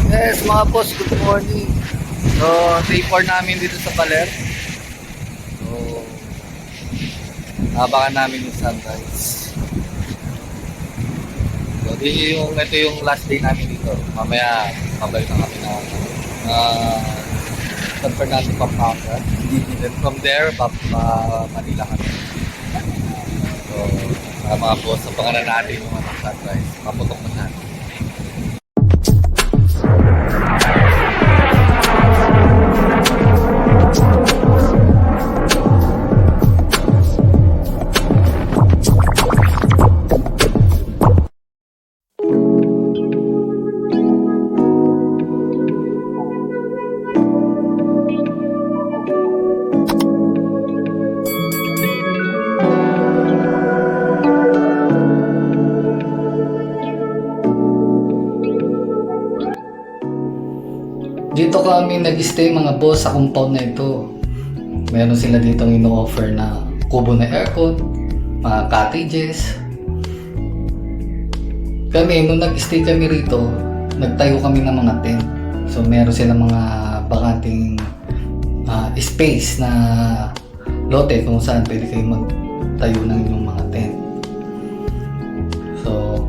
Yes, mga boss, good morning. So, day 4 namin dito sa Baler. So, abangan namin yung sunrise. So, ito yung last day namin dito. Mamaya, pabalik na kami na San Fernando, Pampanga. Then from there, Manila kami. So, mga boss, abangan natin yung sunrise. Paputok na natin. Dito kami nag-stay mga boss sa compound na ito. Meron sila ditong ino-offer na kubo na aircon, mga cottages. Kami, nung nag-stay kami rito, nagtayo kami ng mga tent. So meron sila mga bakanting space na lote kung saan pwede kayo magtayo ng inyong mga tent. So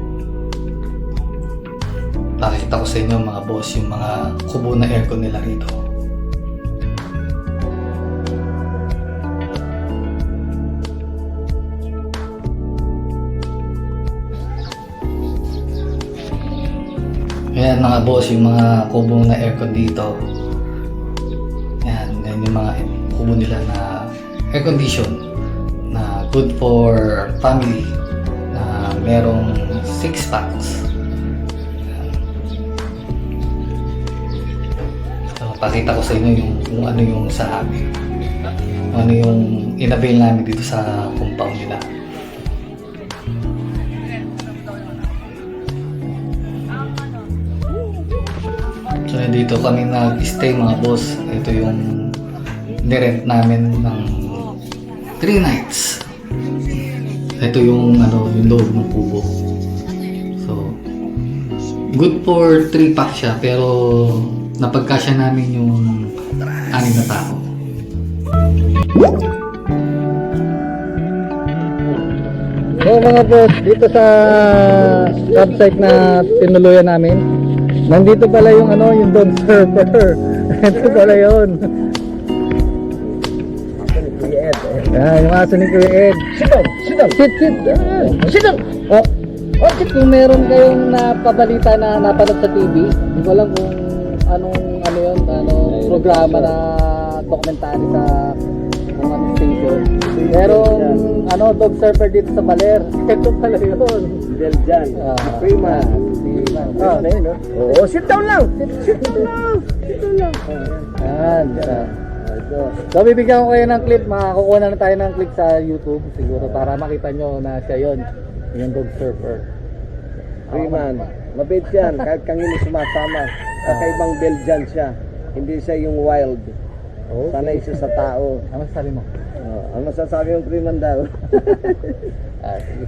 pakikita ko sa inyo mga boss yung mga kubo na aircon nila rito. Ayan mga boss yung mga kubo na aircon dito. Ayan yung mga kubo nila na air condition na good for family na merong 6 packs. Pakita ko sa inyo yung kung ano yung sa amin, kung ano yung in-avail namin dito sa compound nila. So dito kami nag-stay mga boss. Ito yung nirent namin ng 3 nights. Ito yung yung loob ng kubo. So good for 3 pack siya pero napagkasya namin yung 6 na tao. So mga boss, dito sa campsite na tinuluyan namin, nandito pala yung yung dog surfer. Ito pala yun. Yung aso ni Kuya Ed. Sit down! Sit down! Sit down! Oh, kung meron kayong napabalita na napanood sa TV, hindi ko alam kung anong programa na documentary sa station. Merong dog surfer dito sa Baler. Ito pala yun. Belgian. Freeman. Oo, sit down lang. Sit down lang. Ayan. So bibigyan ko kayo ng clip. Makakukuha na tayo ng clip sa YouTube siguro para makita nyo na siya yun. Yung dog surfer. Freeman. Mabait yan. Kahit kangin sumasama. Kakaibang Belgian siya. Hindi siya yung wild. Okay. Sanay siya sa tao. Ano masasabi mo? Ang masasabi yung Freeman daw.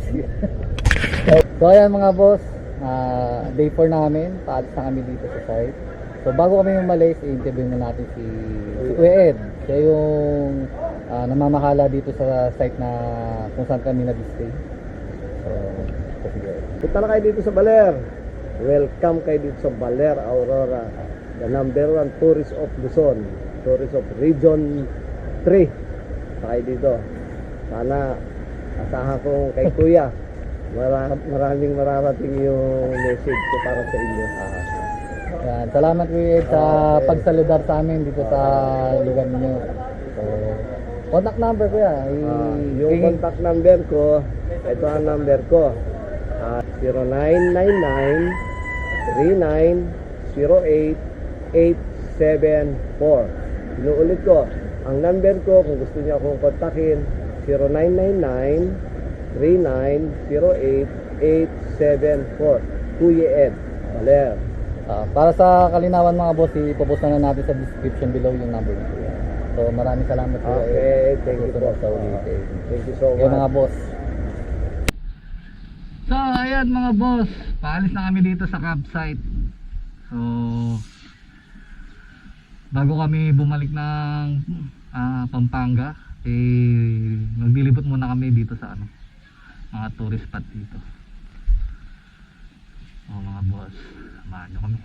Sige. So ayan mga boss, day 4 namin. Paalis na kami dito sa site. So bago kami umalis, i-interview na natin si Kuya Ed. Siya yung namamahala dito sa site na kung saan kami nag-stay. So sige. Punta na kayo dito sa Baler. Welcome kayo dito sa Baler, Aurora. The #1 tourist of Luzon. Tourist of Region 3. Kayo dito. Sana asahan ko kay Kuya. Maraming mararating yung message ko para sa inyo. Yan. Salamat Kuya Ed sa pagsaludar sa amin dito sa lugar niyo. So, contact number ko yan. Yung contact number ko, ito ang number ko. 0999-3908-874. Inuulit ko, ang number ko kung gusto niyo akong kontakin, 0999-3908-874. Kuya Ed Baler. Para sa kalinawan mga boss, ipopost na natin sa description below yung number niyo. So maraming salamat po. Okay, thank you po. Sa ulitin. Thank you so much. Okay mga boss. So ayan mga boss, paalis na kami dito sa campsite. So bago kami bumalik ng Pampanga, maglilibot muna kami dito sa mga tourist spot dito. Mga boss, samahan nyo kami.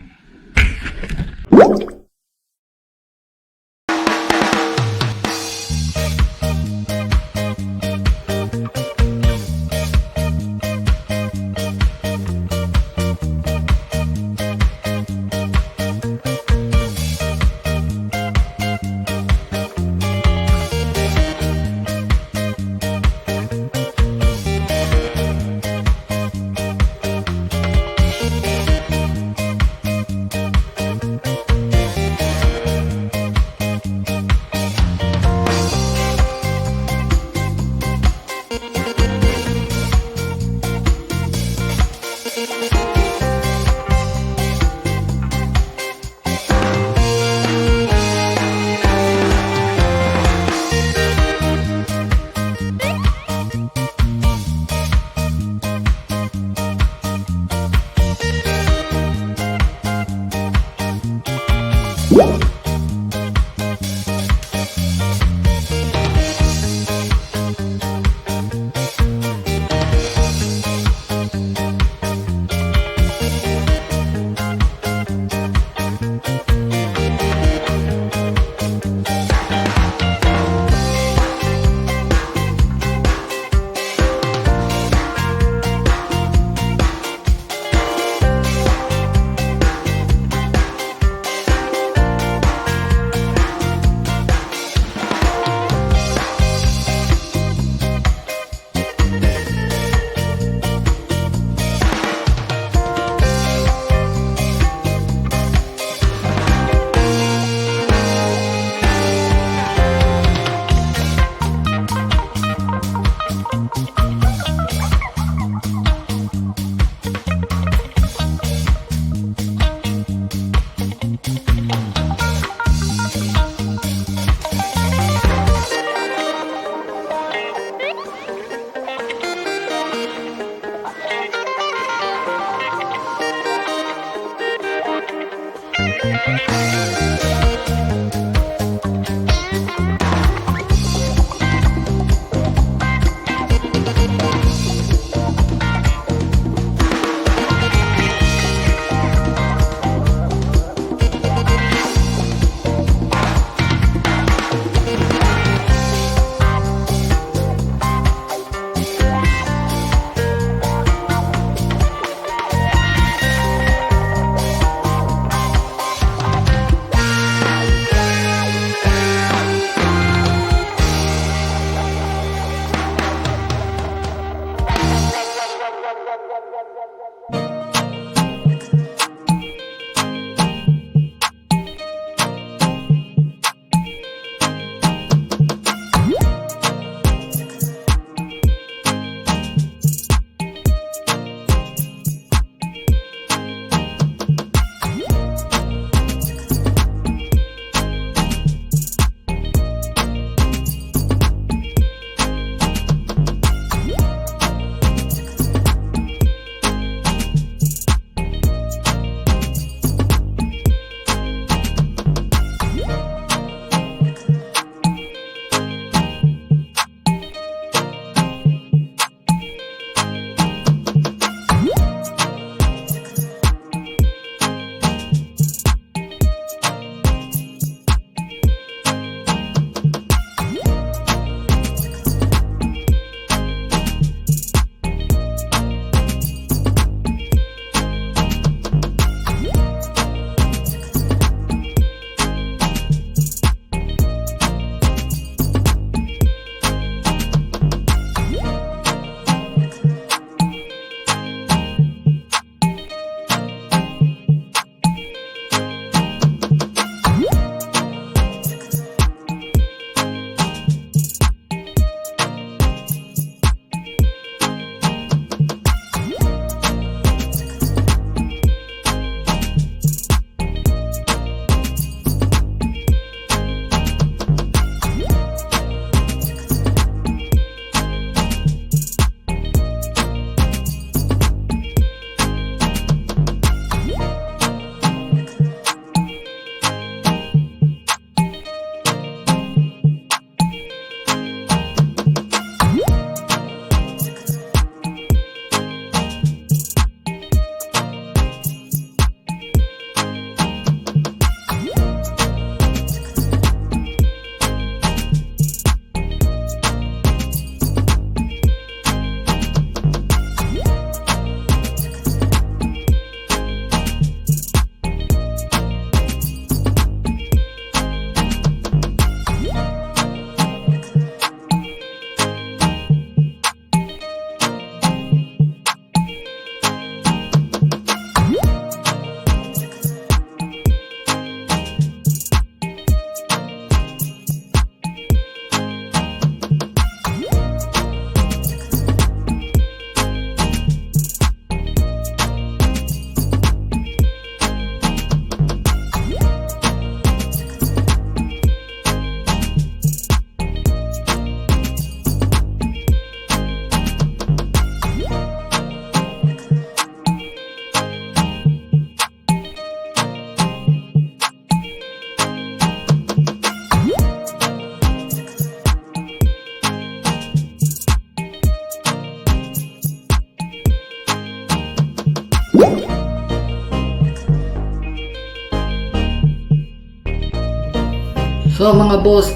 So mga boss,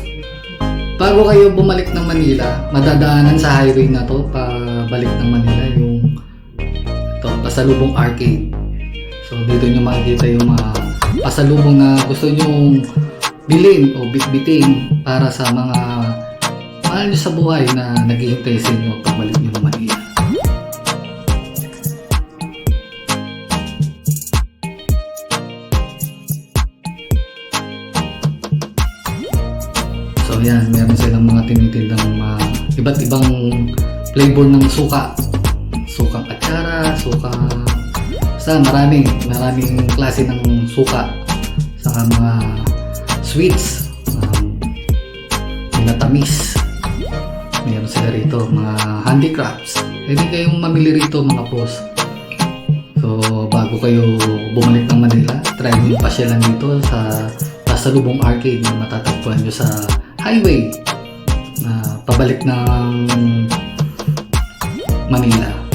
bago kayo bumalik ng Manila, madadaanan sa highway na to pabalik ng Manila yung ito, pasalubong arcade. So dito nyo makikita yung mga pasalubong na gusto nyo bilhin o bitbitin para sa mga mahal nyo sa buhay na naghihintay sa inyo pagbalik nyo ng Manila. So yan, meron silang mga tinitindang iba't ibang flavor ng suka. Sukang atsara, basta maraming klase ng suka. Saka mga sweets, minatamis. Meron sila rito, mga handicrafts. Pwede kayong mamili rito mga boss. So bago kayo bumalik ng Manila, try nyo yung pasyalan dito sa pasalubong arcade na matatagpuan nyo sa highway na pabalik ng Manila.